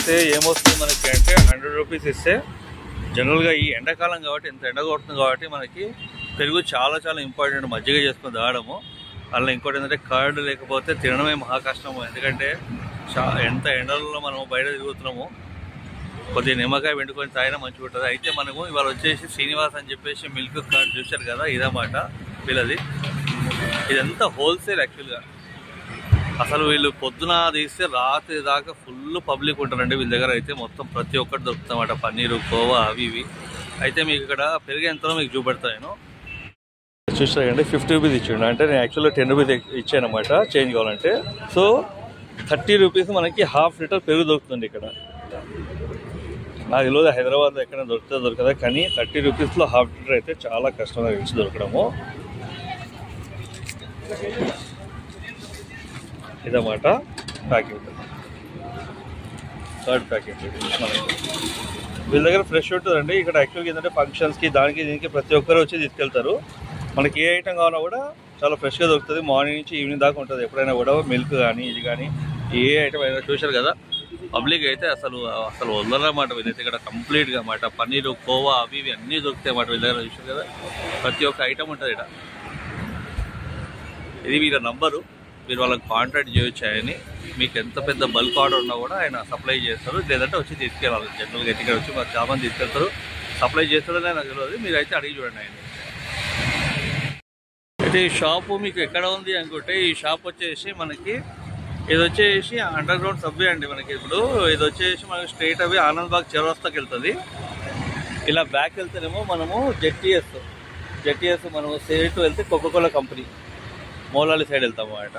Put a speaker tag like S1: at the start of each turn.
S1: ఇస్తే ఏమొస్తుంది మనకి అంటే 100 రూపీస్ ఇస్తే జనరల్గా ఈ ఎండాకాలం కాబట్టి ఎంత ఎండ కొడుతుంది కాబట్టి మనకి పెరుగు చాలా చాలా ఇంపార్టెంట్. మజ్జిగ చేసుకొని తాగడము. అలా ఇంకోటి ఏంటంటే కర్డ్ లేకపోతే తినడమే మహా కష్టము. ఎందుకంటే ఎంత ఎండలలో మనం బయట తిరుగుతున్నాము, కొద్దిగా నిమ్మకాయ వెండుకొని తాగినా మంచిగా ఉంటుంది. అయితే మనము ఇవాళ వచ్చేసి శ్రీనివాస్ అని చెప్పేసి మిల్క్ కర్డ్ చూశారు కదా, ఇదన్నమాట వీళ్ళది. ఇదంతా హోల్సేల్ యాక్చువల్గా. అసలు వీళ్ళు పొద్దున తీస్తే రాత్రి దాకా ఫుల్ పబ్లిక్ ఉంటారండి వీళ్ళ దగ్గర. అయితే మొత్తం ప్రతి ఒక్కటి దొరుకుతామన్నమాట, పన్నీరు, కోవా, అవి ఇవి. అయితే మీకు ఇక్కడ పెరుగు ఎంతనో మీకు చూపెడతాను నేను. చూసాకండి 50 రూపీస్ ఇచ్చిండు. అంటే నేను యాక్చువల్గా 10 రూపీస్ ఇచ్చాను అనమాట చేంజ్ కావాలంటే. సో 30 రూపీస్ మనకి హాఫ్ లీటర్ పెరుగు దొరుకుతుంది ఇక్కడ. నాకు తెలియదు హైదరాబాద్లో ఎక్కడ దొరకదా, కానీ 30 రూపీస్లో హాఫ్ లీటర్ అయితే చాలా కష్టంగా ఇచ్చి దొరకడము. ఇదన్నమాట ప్యాకెట్, థర్డ్ ప్యాకెట్ మనకి. వీళ్ళ దగ్గర ఫ్రెష్ ఉంటుందండి. ఇక్కడ యాక్చువల్గా ఏంటంటే ఫంక్షన్స్కి దానికి దీనికి ప్రతి ఒక్కరు వచ్చి తీసుకెళ్తారు. మనకి ఏ ఐటమ్ కావాలన్నా కూడా చాలా ఫ్రెష్గా దొరుకుతుంది. మార్నింగ్ నుంచి ఈవినింగ్ దాకా ఉంటుంది. ఎప్పుడైనా కూడా మిల్క్ కానీ ఇది కానీ ఏ ఐటమ్ అయినా చూశారు కదా. పబ్లిక్ అయితే అసలు వదలన్నమాట వీళ్ళైతే ఇక్కడ కంప్లీట్గా అన్నమాట. పన్నీరు, కోవా, అవి ఇవి అన్నీ దొరుకుతాయి అన్నమాట వీళ్ళ దగ్గర. చూశారు కదా, ప్రతి ఒక్క ఐటమ్ ఉంటుంది ఇక్కడ. ఇది వీళ్ళ నంబరు, మీరు వాళ్ళకి కాంటాక్ట్ చేయొచ్చు. ఆయన్ని మీకు ఎంత పెద్ద బల్క్ ఆర్డర్ ఉన్నా కూడా ఆయన సప్లై చేస్తారు. లేదంటే వచ్చి తీసుకెళ్ళాలి. జనరల్గా ఇక్కడ వచ్చి మాకు చాలా మంది తీసుకెళ్తారు. సప్లై చేస్తాడనే నాకు తెలియదు, మీరు అయితే అడిగి చూడండి ఆయన. అయితే ఈ షాపు మీకు ఎక్కడ ఉంది అనుకుంటే, ఈ షాప్ వచ్చేసి మనకి ఇది వచ్చేసి అండర్ గ్రౌండ్ సబ్వే అండి. మనకి ఇప్పుడు ఇది వచ్చేసి మనకి స్ట్రైట్ అవే ఆనందబాగ్ చౌరస్తాకి వెళ్తుంది. ఇలా బ్యాక్ వెళ్తేనేమో మనము జెట్టీఎస్ మనము స్ట్రైట్ వెళ్తే కోకోకోలా కంపెనీ మౌలాలి సైడ్ వెళ్తాము అన్నమాట.